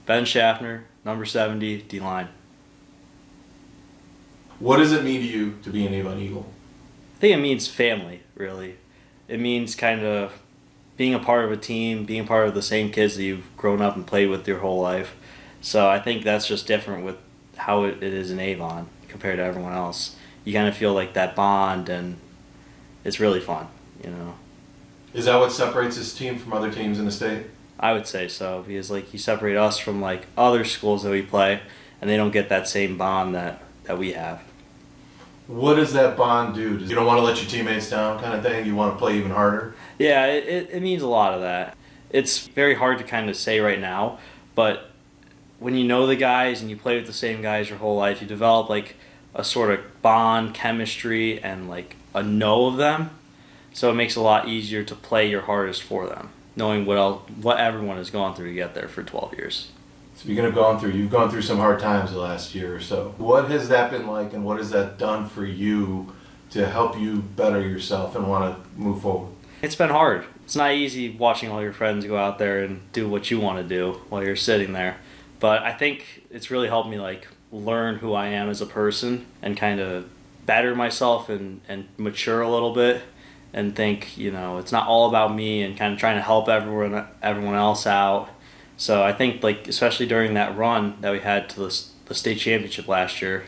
Ben Shaffner, number 70, D-line. What does it mean to you to be an Avon Eagle? I think it means family, really. It means kind of being a part of a team, being part of the same kids that you've grown up and played with your whole life. So I think that's just different with how it is in Avon compared to everyone else. You kind of feel like that bond, and it's really fun, you know. Is that what separates this team from other teams in the state? I would say so, because like you separate us from like other schools that we play, and they don't get that same bond that we have. What does that bond do? You don't want to let your teammates down kind of thing? You want to play even harder? Yeah, it means a lot of that. It's very hard to kind of say right now, but when you know the guys and you play with the same guys your whole life, you develop like a sort of bond, chemistry, and like a know of them. So it makes it a lot easier to play your hardest for them, knowing what everyone has gone through to get there for 12 years. Speaking of you've gone through some hard times the last year or so. What has that been like, and what has that done for you to help you better yourself and want to move forward? It's been hard. It's not easy watching all your friends go out there and do what you want to do while you're sitting there. But I think it's really helped me like learn who I am as a person and kind of better myself and mature a little bit and think, you know, it's not all about me, and kind of trying to help everyone else out. So I think, like, especially during that run that we had to the state championship last year,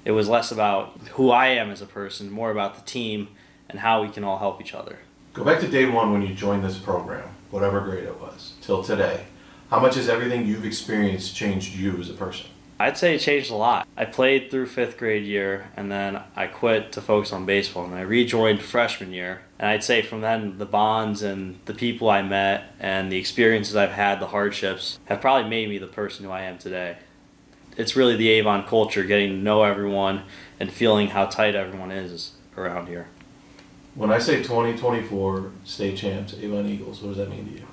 it was less about who I am as a person, more about the team and how we can all help each other. Go back to day one when you joined this program, whatever grade it was, till today. How much has everything you've experienced changed you as a person? I'd say it changed a lot. I played through 5th grade year, and then I quit to focus on baseball, and I rejoined freshman year. And I'd say from then, the bonds and the people I met and the experiences I've had, the hardships, have probably made me the person who I am today. It's really the Avon culture, getting to know everyone and feeling how tight everyone is around here. When I say 2024 state champs, Avon Eagles, what does that mean to you?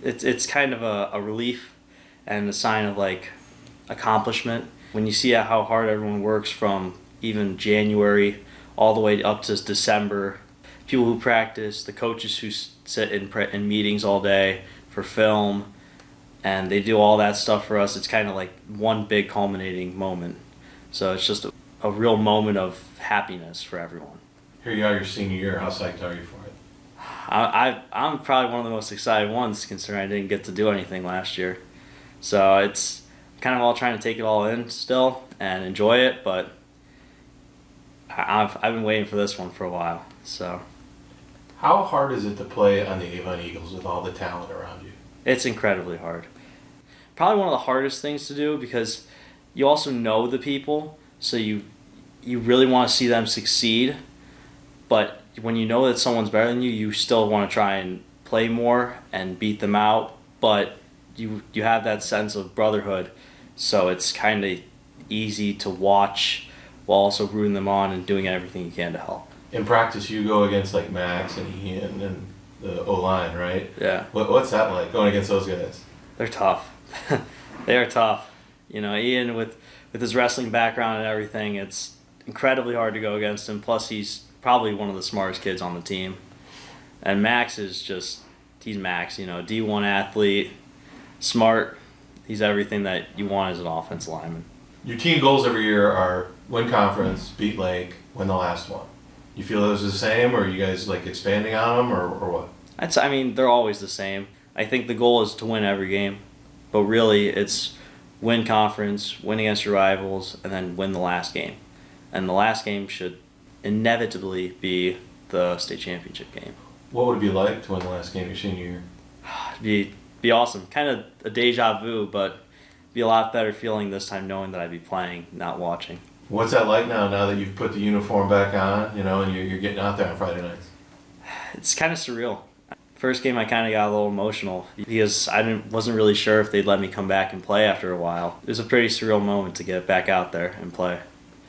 It's kind of a relief and a sign of like accomplishment. When you see how hard everyone works from even January all the way up to December, people who practice, the coaches who sit in meetings all day for film, and they do all that stuff for us, it's kind of like one big culminating moment. So it's just a real moment of happiness for everyone. Here you are, your senior year. How psyched are you for it? I'm probably one of the most excited ones, considering I didn't get to do anything last year. So it's kind of all trying to take it all in still and enjoy it, but I've been waiting for this one for a while. So how hard is it to play on the Avon Eagles with all the talent around you? It's incredibly hard. Probably one of the hardest things to do, because you also know the people, so you really want to see them succeed, but when you know that someone's better than you, you still want to try and play more and beat them out, but you have that sense of brotherhood, so it's kind of easy to watch while also rooting them on and doing everything you can to help. In practice, you go against like Max and Ian and the O-line, right? Yeah. What's that like, going against those guys? They're tough. They are tough. You know, Ian, with his wrestling background and everything, it's incredibly hard to go against him. Plus, he's probably one of the smartest kids on the team. And Max is he's Max, you know, D1 athlete, smart. He's everything that you want as an offensive lineman. Your team goals every year are win conference, beat Lake, win the last one. You feel those are the same, or are you guys like expanding on them, or what? I mean, they're always the same. I think the goal is to win every game, but really it's win conference, win against your rivals, and then win the last game. And the last game should inevitably be the state championship game. What would it be like to win the last game your senior year? Be awesome. Kind of a deja vu, but be a lot better feeling this time knowing that I'd be playing, not watching. What's that like now that you've put the uniform back on, you know, and you're getting out there on Friday nights? It's kind of surreal. First game I kind of got a little emotional because I wasn't really sure if they'd let me come back and play after a while. It was a pretty surreal moment to get back out there and play.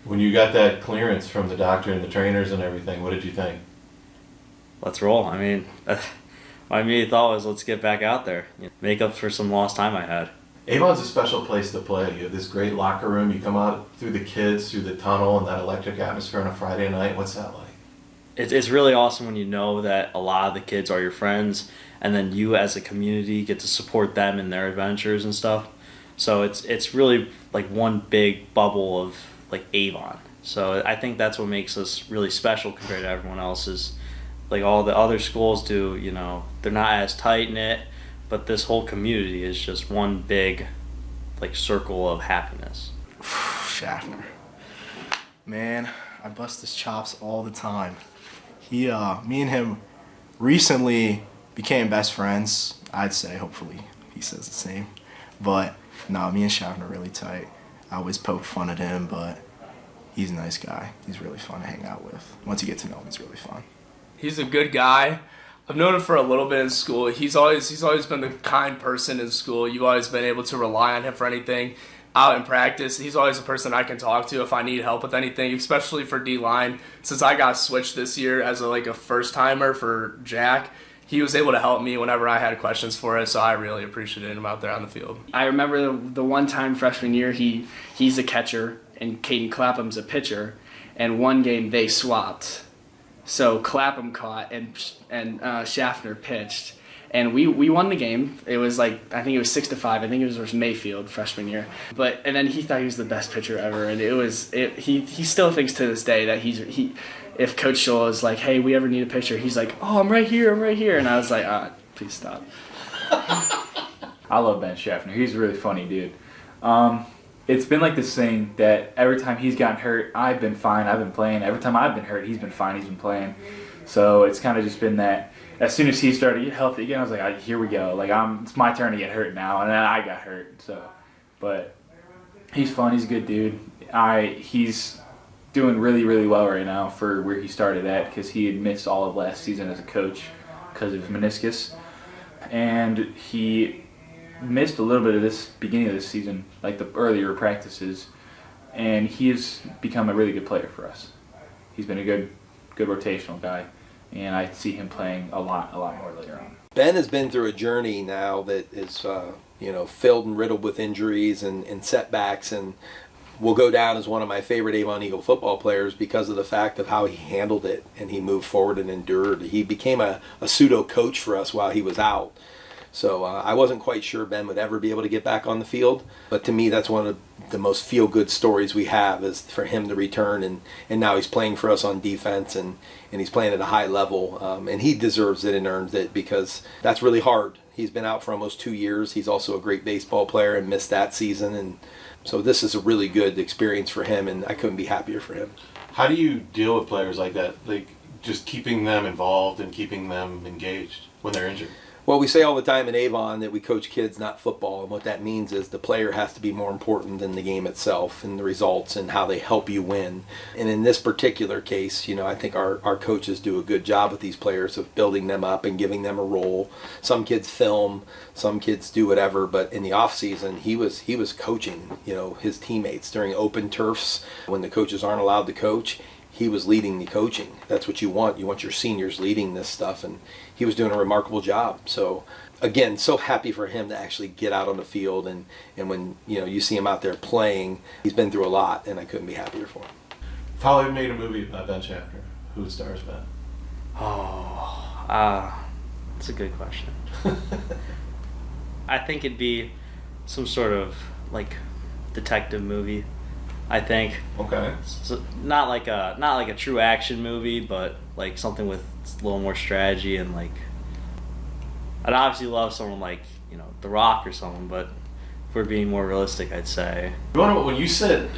When you got that clearance from the doctor and the trainers and everything, what did you think? Let's roll. I mean, my immediate thought was, let's get back out there. Make up for some lost time I had. Avon's a special place to play. You have this great locker room. You come out through the kids, through the tunnel, and that electric atmosphere on a Friday night. What's that like? it's really awesome when you know that a lot of the kids are your friends, and then you as a community get to support them in their adventures and stuff. So it's really like one big bubble of like Avon. So I think that's what makes us really special compared to everyone else. Is like all the other schools do, they're not as tight knit, but this whole community is just one big like circle of happiness. Shaffner. Man, I bust his chops all the time. Me and him recently became best friends, I'd say. Hopefully he says the same. But no, me and Shaffner are really tight. I always poke fun at him, but he's a nice guy. He's really fun to hang out with. Once you get to know him, he's really fun. He's a good guy. I've known him for a little bit in school. He's always been the kind person in school. You've always been able to rely on him for anything. Out in practice, he's always a person I can talk to if I need help with anything, especially for D-line. Since I got switched this year as a first-timer for Jack, he was able to help me whenever I had questions for it, so I really appreciated him out there on the field. I remember the one time freshman year, he's a catcher, and Caden Clapham's a pitcher, and one game they swapped. So Clapham caught, and Shaffner pitched. And we won the game. It was I think it was 6-5. I think it was versus Mayfield freshman year. And then he thought he was the best pitcher ever. And he still thinks to this day that if Coach Scholl is like, hey, we ever need a pitcher, he's like, oh, I'm right here. And I was like, please stop. I love Ben Shaffner. He's a really funny dude. It's been like this thing that every time he's gotten hurt, I've been fine. I've been playing. Every time I've been hurt, he's been fine. He's been playing. So it's kind of just been that. As soon as he started to get healthy again, I was like, here we go. It's my turn to get hurt now, and then I got hurt. But he's fun. He's a good dude. He's doing really, really well right now for where he started at because he had missed all of last season as a coach because of his meniscus, and he missed a little bit of this beginning of this season, like the earlier practices, and he has become a really good player for us. He's been a good rotational guy. And I see him playing a lot more later on. Ben has been through a journey now that is, filled and riddled with injuries and setbacks, and will go down as one of my favorite Avon Eagle football players because of the fact of how he handled it and he moved forward and endured. He became a pseudo coach for us while he was out. So I wasn't quite sure Ben would ever be able to get back on the field, but to me that's one of the most feel-good stories we have is for him to return, and now he's playing for us on defense, and he's playing at a high level, and he deserves it and earns it because that's really hard. He's been out for almost 2 years. He's also a great baseball player and missed that season, and so this is a really good experience for him, and I couldn't be happier for him. How do you deal with players like that? Like just keeping them involved and keeping them engaged when they're injured? Well, we say all the time in Avon that we coach kids, not football, and what that means is the player has to be more important than the game itself and the results and how they help you win. And in this particular case, I think our coaches do a good job with these players of building them up and giving them a role. Some kids film, some kids do whatever, but in the off season, he was coaching, his teammates during open turfs when the coaches aren't allowed to coach. He was leading the coaching. That's what you want. You want your seniors leading this stuff, and he was doing a remarkable job. So, again, so happy for him to actually get out on the field, and when you see him out there playing, he's been through a lot, and I couldn't be happier for him. If Hollywood made a movie about Ben Shaffner, who would stars Ben? That's a good question. I think it'd be some sort of detective movie. I think. Okay. So not like a true action movie, but something with a little more strategy and I'd obviously love someone like The Rock or someone, but if we're being more realistic, I'd say. When you said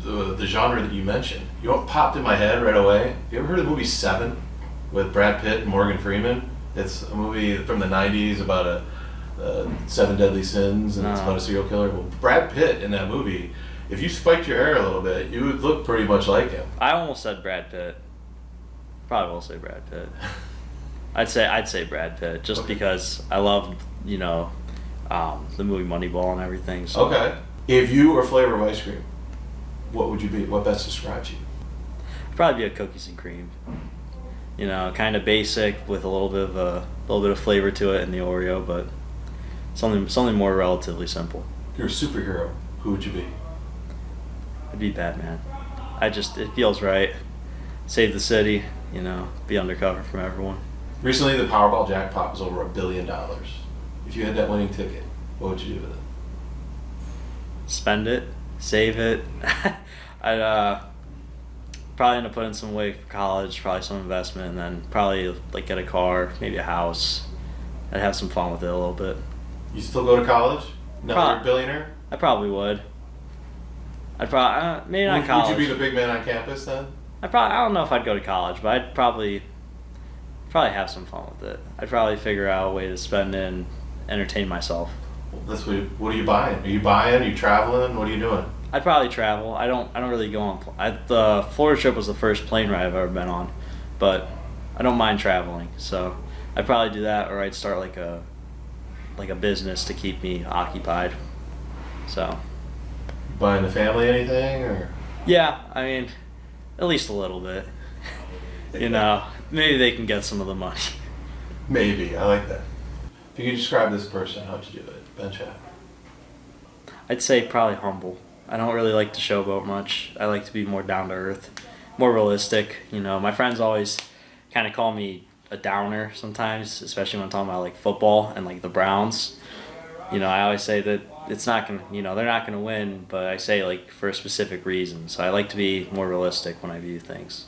the genre that you mentioned, what popped in my head right away? You ever heard of the movie Seven with Brad Pitt and Morgan Freeman? It's a movie from the '90s about 7 deadly sins, and it's about a serial killer. Well, Brad Pitt in that movie. If you spiked your hair a little bit, you would look pretty much like him. I almost said Brad Pitt. Probably will say Brad Pitt. I'd say Brad Pitt just because I love the movie Moneyball and everything. So. Okay. If you were a flavor of ice cream, what would you be? What best describes you? I'd probably be a cookies and cream. Kind of basic with a little bit of flavor to it in the Oreo, but something more relatively simple. If you're a superhero, who would you be? I'd be Batman. It feels right. save the city, be undercover from everyone. Recently, the Powerball jackpot was over $1 billion. If you had that winning ticket, what would you do with it? Spend it, save it. I'd probably end up putting some away for college, probably some investment, and then probably like get a car, maybe a house. I'd have some fun with it a little bit. You still go to college? Now that you're a billionaire? I probably would. I'd probably maybe not college. Would you be the big man on campus then? I don't know if I'd go to college, but I'd probably have some fun with it. I'd probably figure out a way to spend it and entertain myself. Well, what are you buying? Are you buying? Are you traveling? What are you doing? I'd probably travel. I don't really go on. The Florida trip was the first plane ride I've ever been on, but I don't mind traveling. So I'd probably do that, or I'd start like a business to keep me occupied. So. Buying the family anything, or? Yeah, I mean, at least a little bit. Maybe they can get some of the money. Maybe, I like that. If you could describe this person, how would you do it? Ben Shaffner. I'd say probably humble. I don't really like to showboat much. I like to be more down to earth, more realistic. My friends always kind of call me a downer sometimes, especially when I'm talking about like football and like the Browns. I always say that it's not gonna, they're not gonna win, but I say like for a specific reason. So I like to be more realistic when I view things.